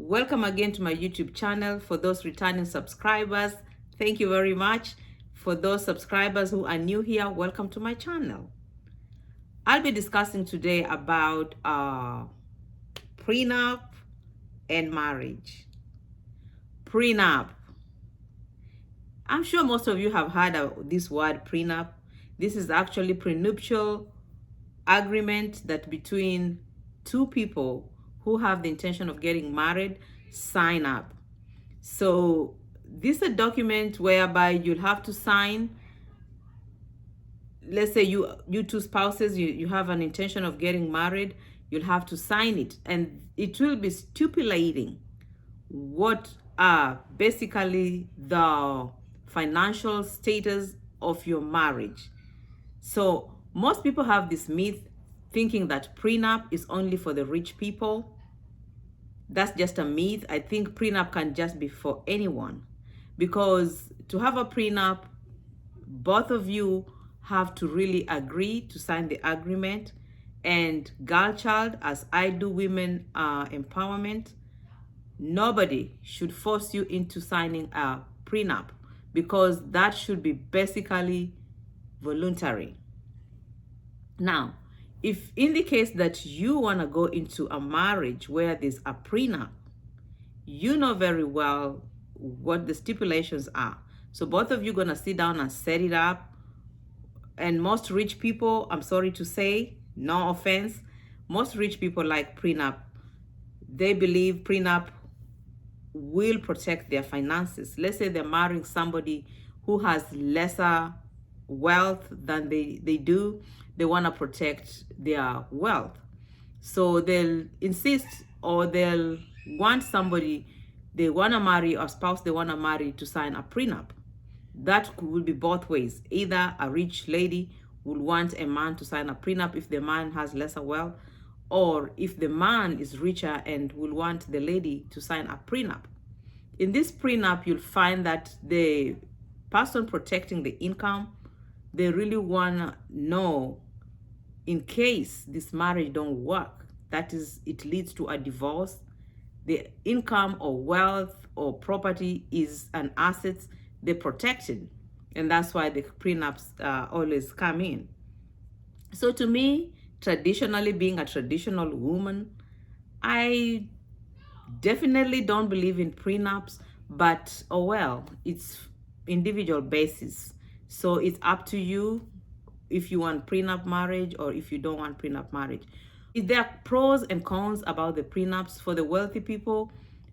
Welcome again to my YouTube channel. For those returning subscribers, thank you very much. For those subscribers who are new here, welcome to my channel. I'll be discussing today about prenup and marriage. Prenup. I'm sure most of you have heard of this word prenup. This is actually prenuptial agreement that between two people who have the intention of getting married sign up. So this is a document whereby you'll have to sign. Let's say you two spouses, you have an intention of getting married, you'll have to sign it, and it will be stipulating what are basically the financial status of your marriage. So most people have this myth thinking that prenup is only for the rich people. That's just a myth. I think prenup can just be for anyone, because to have a prenup, both of you have to really agree to sign the agreement. And girl child, as I do women empowerment, nobody should force you into signing a prenup, because that should be basically voluntary. Now, if in the case that you want to go into a marriage where there's a prenup, you know very well what the stipulations are. So both of you going to sit down and set it up. And most rich people, I'm sorry to say, no offense, most rich people like prenup. They believe prenup will protect their finances. Let's say they're marrying somebody who has lesser wealth than they do. They want to protect their wealth. So they'll insist, or they'll want somebody they want to marry, or spouse they want to marry, to sign a prenup. That will be both ways. Either a rich lady will want a man to sign a prenup if the man has lesser wealth, or if the man is richer and will want the lady to sign a prenup. In this prenup, you'll find that the person protecting the income, they really want to know, in case this marriage don't work, that is, it leads to a divorce, the income or wealth or property is an asset, they're protected. And that's why the prenups always come in. So to me, traditionally, being a traditional woman, I definitely don't believe in prenups, but oh well, it's individual basis. So it's up to you if you want prenup marriage or if you don't want prenup marriage. There are pros and cons about the prenups. For the wealthy people,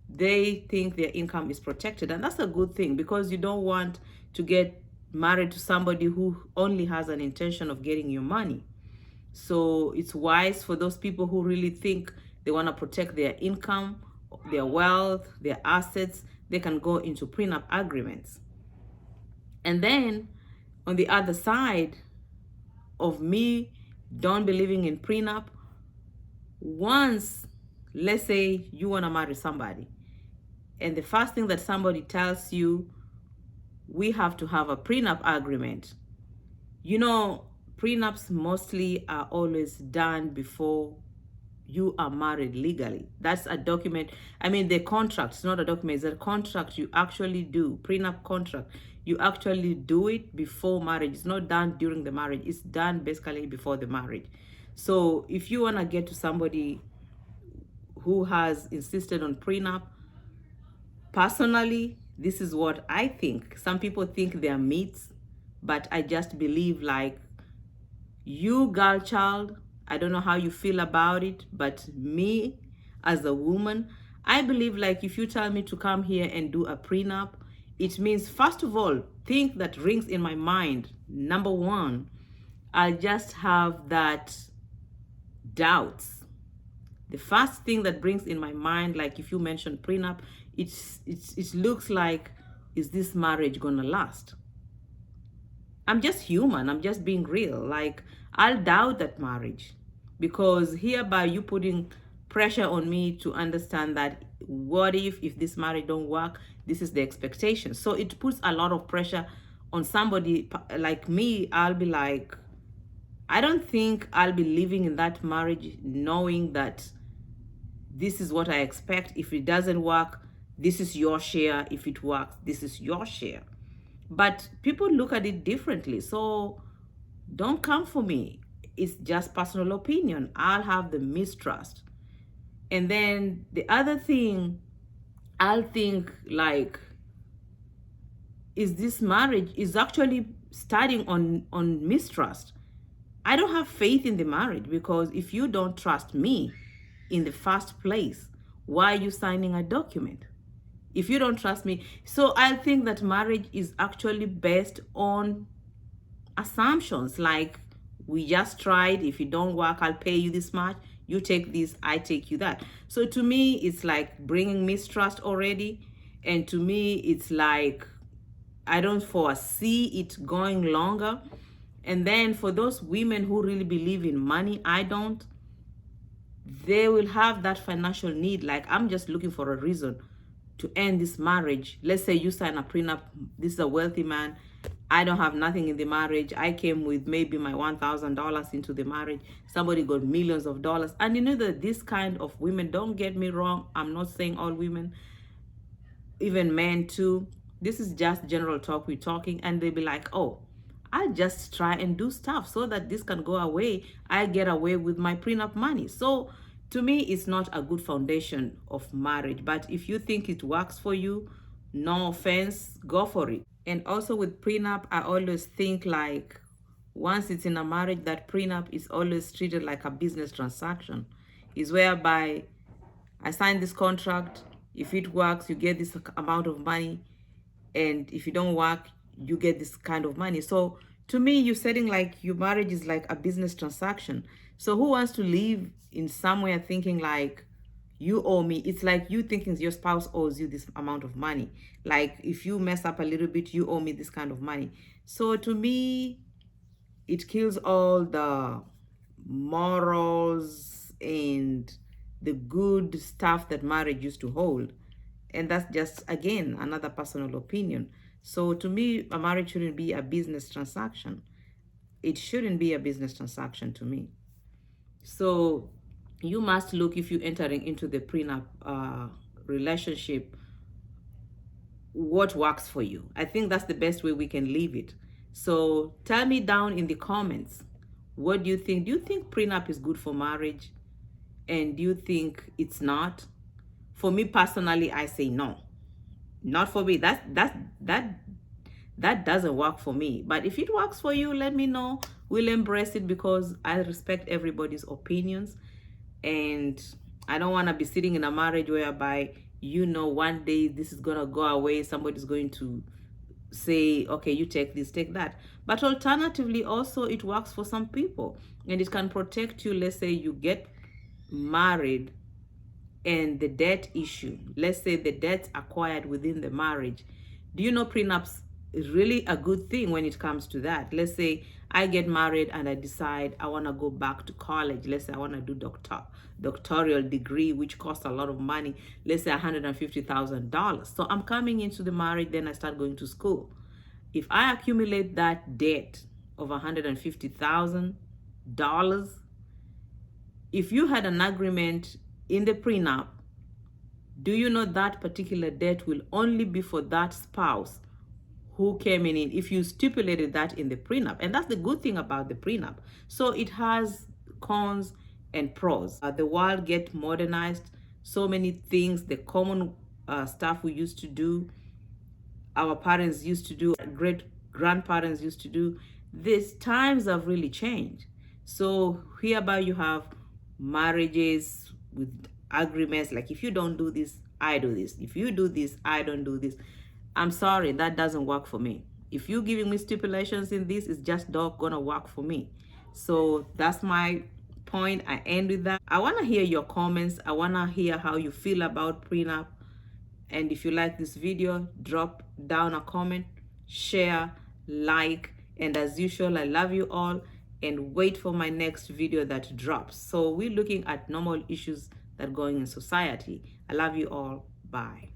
they think their income is protected, and that's a good thing, because you don't want to get married to somebody who only has an intention of getting your money. So it's wise for those people who really think they want to protect their income, their wealth, their assets. They can go into prenup agreements. And then on the other side of me don't believing in prenup, once, let's say you want to marry somebody, and the first thing that somebody tells you, we have to have a prenup agreement. You know, prenups mostly are always done before you are married legally. That's a document. I mean, the contract, it's not a document, it's a contract you actually do. Prenup contract, you actually do it before marriage. It's not done during the marriage. It's done basically before the marriage. So if you want to get to somebody who has insisted on prenup, personally, this is what I think. Some people think they're myths, but I just believe, like, you girl child, I don't know how you feel about it, but me as a woman, I believe, like, if you tell me to come here and do a prenup, it means, first of all, thing that rings in my mind, number one, I just have that doubts. The first thing that brings in my mind, like if you mention prenup, it looks like, is this marriage gonna last? I'm just human. I'm just being real. Like, I'll doubt that marriage, because hereby you putting pressure on me to understand that what if this marriage don't work, this is the expectation. So it puts a lot of pressure on somebody like me. I'll be like, I don't think I'll be living in that marriage knowing that this is what I expect. If it doesn't work, this is your share. If it works, this is your share. But people look at it differently. So don't come for me. It's just personal opinion. I'll have the mistrust. And then the other thing, I'll think like, is this marriage is actually starting on mistrust. I don't have faith in the marriage, because if you don't trust me in the first place, why are you signing a document? If you don't trust me. So I think that marriage is actually based on assumptions, like, we just tried, if it don't work, I'll pay you this much, you take this, I take you that. So to me, it's like bringing mistrust already. And to me, it's like, I don't foresee it going longer. And then for those women who really believe in money, I don't, they will have that financial need. Like, I'm just looking for a reason to end this marriage. Let's say you sign a prenup. This is a wealthy man. I don't have nothing in the marriage. I came with maybe my $1,000 into the marriage. Somebody got millions of dollars. And you know that this kind of women, don't get me wrong, I'm not saying all women, even men too. This is just general talk we're talking. And they'll be like, oh, I'll just try and do stuff so that this can go away. I get away with my prenup money. So to me, it's not a good foundation of marriage. But if you think it works for you, no offense, go for it. And also with prenup, I always think like, once it's in a marriage, that prenup is always treated like a business transaction. Is whereby I sign this contract. If it works, you get this amount of money. And if you don't work, you get this kind of money. So to me, you're setting like your marriage is like a business transaction. So who wants to live in somewhere thinking like, you owe me? It's like you thinking your spouse owes you this amount of money. Like, if you mess up a little bit, you owe me this kind of money. So to me, it kills all the morals and the good stuff that marriage used to hold. And that's just, again, another personal opinion. So to me, a marriage shouldn't be a business transaction. It shouldn't be a business transaction to me. So you must look, if you're entering into the prenup relationship, what works for you. I think that's the best way we can leave it. So tell me down in the comments, what do you think? Do you think prenup is good for marriage? And do you think it's not? For me personally, I say no. Not for me. That doesn't work for me. But if it works for you, let me know. We'll embrace it, because I respect everybody's opinions. And I don't want to be sitting in a marriage whereby, you know, one day this is going to go away. Somebody's going to say, okay, you take this, take that. But alternatively, also, it works for some people. And it can protect you. Let's say you get married and the debt issue. Let's say the debts acquired within the marriage. Do you know prenups is really a good thing when it comes to that? Let's say I get married and I decide I want to go back to college. Let's say I want to do doctoral degree, which costs a lot of money. Let's say $150,000. So I'm coming into the marriage, then I start going to school. If I accumulate that debt of $150,000, if you had an agreement in the prenup, do you know that particular debt will only be for that spouse who came in? If you stipulated that in the prenup. And that's the good thing about the prenup. So it has cons and pros. The world get modernized. So many things, the common stuff we used to do, our parents used to do, great grandparents used to do. These times have really changed. So hereby you have marriages with agreements like, if you don't do this, I do this. If you do this, I don't do this. I'm sorry, that doesn't work for me. If you're giving me stipulations in this, it's just not gonna work for me. So that's my point. I end with that. I want to hear your comments. I want to hear how you feel about prenup. And if you like this video, drop down a comment, share, like, and as usual, I love you all, and wait for my next video that drops. So we're looking at normal issues that are going in society. I love you all. Bye.